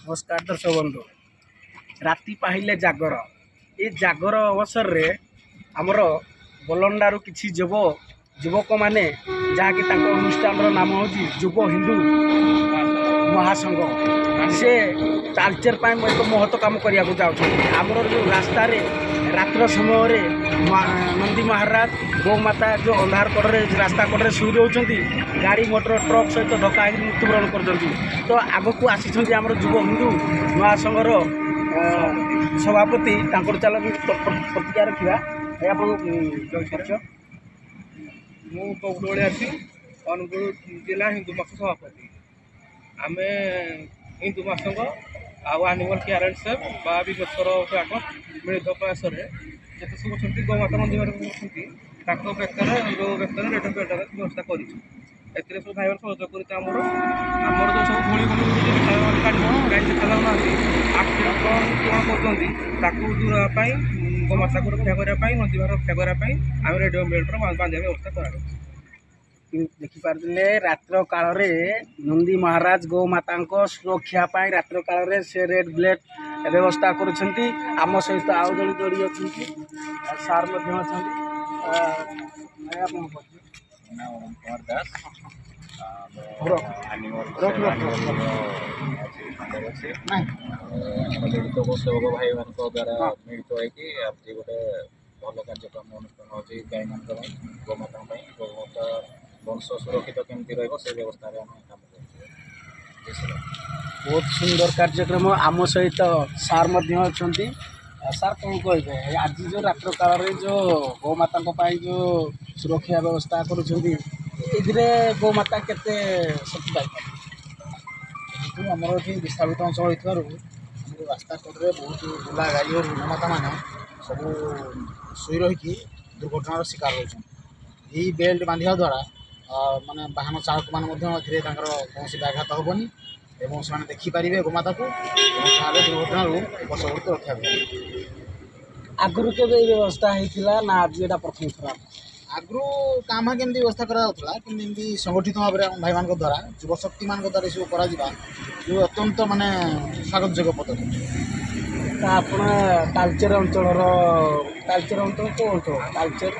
नमस्कार दर्शक बंधु राति पाहिले जागर ये जागर अवसर रे आमर बलंडारू किसी युवक माने जहाँकि अनुष्ठान नाम हूँ युव हिंदू महासंघ से तालचेर एक महत्व काम करने जाऊँ आमर जो रास्ता रात्र समय नंदी महाराज गौमाता जो अंधार कड़े रास्ता कड़े शुई रोच गाड़ी मोटर ट्रक सहित धक्का मृत्युवरण कर तो आग को आसी आम युव हिंदू महासंघर सभापति चल प्रतिज्ञा रखा मुझे अनुगुल जिला हिंदू महासंघ सभापति आम हिंदू महासंघ आनिमल केयर एंड सेव विगतर मिलित प्रयास जिते सब अच्छा गौमाता नंदी महाराज बेतर जो बेतर रेड बेटर व्यवस्था कर सब भाई सहयोग करमर जो सब धूली गाड़ी देखा जाऊना आक्सीडेट कौन कर दूरपाई गौमाता को रक्षा करने नदी भार रक्षा करने आम रेडियो बेल्टर बांधा व्यवस्था कर देखिपारे रात्र काल नंदी महाराज गौमाता सुरक्षा रात्र काल से रेड ब्लेड व्यवस्था करम सहित आउ जड़े जोड़ी अच्छा सार जड़ित सेवक भाई मान द्वारा मिलित होगी गोटे भल कार्यक्रम अनुष्ठान हो गाई मान गौमाता गौमाता वंश सुरक्षित केमती से व्यवस्था काम कर बहुत सुंदर कार्यक्रम आम सहित सार अच्छा सार कौन कहे आज जो रात्र काल जो गौमाता जो सुरक्षा व्यवस्था कर गौमाता केते शक्ति पाई आमर ये विस्थापित अंचल हो रास्ता कड़े बहुत बुला गाड़ी और गौमाता मान सब शुई रही दुर्घटनार शिकार होती बेल्ट बांधा द्वारा माने वाहन चालक मान कौन व्याघात हेनी एवं से देखिपारे गौमाता को दुर्घटना वर्षवर्त रक्षा आगु के व्यवस्था होता ना आज यहाँ प्रथम थर आगु काम केमती व्यवस्था कराला कि संगठित भाव में भाई मान द्वारा युव शक्ति मान द्वारा सब कर अत्यंत माने स्वागत योग्य पदक्षेप आपण तालचेर अंचल कौ अंचल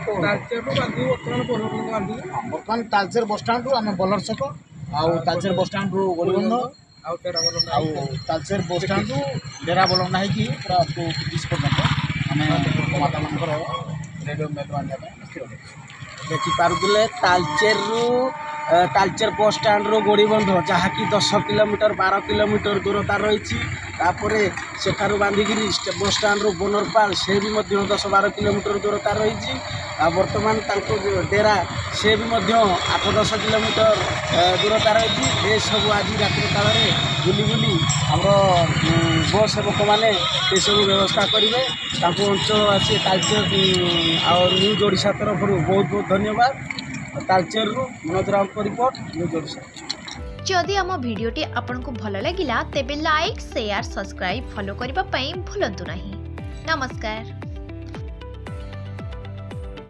बर्तमान तालचेर बस स्टाण्ड रू आम बलर छक आउ तालचेर बस स्टाण्ड रू गोलीबंध तालचेर बस स्टाण्ड रू डेरा बलंडा होगी पूरा ब्रिज पर्यटन आम माता मान रेडियो मेल बांधा देखिपारे तालचेर बस स्टाण्ड रो गोड़ीबंध जहाँकि 10 किलोमीटर 12 किलोमीटर दूरता रही सेठार बांधिकी बस स्टाण्ड रो बनरपाल से भी 10-12 किलोमीटर दूरता रही बर्तमान डेरा से भी 8-10 किलोमीटर दूरता रही ये सब आज रात्रि काल बुली बुली आम बस सेवक मैंने ये सब व्यवस्था करेंगे अंचल आसी तालचेर न्यूज ओडिशा तरफ बहुत बहुत धन्यवाद तालचेर मनोज राउत रिपोर्ट न्यूज ओडिशा। जदि आम भिडियोटी आपंक भल लगिला तेबे लाइक शेयर सब्सक्राइब फॉलो करने भूलु नहीं। नमस्कार।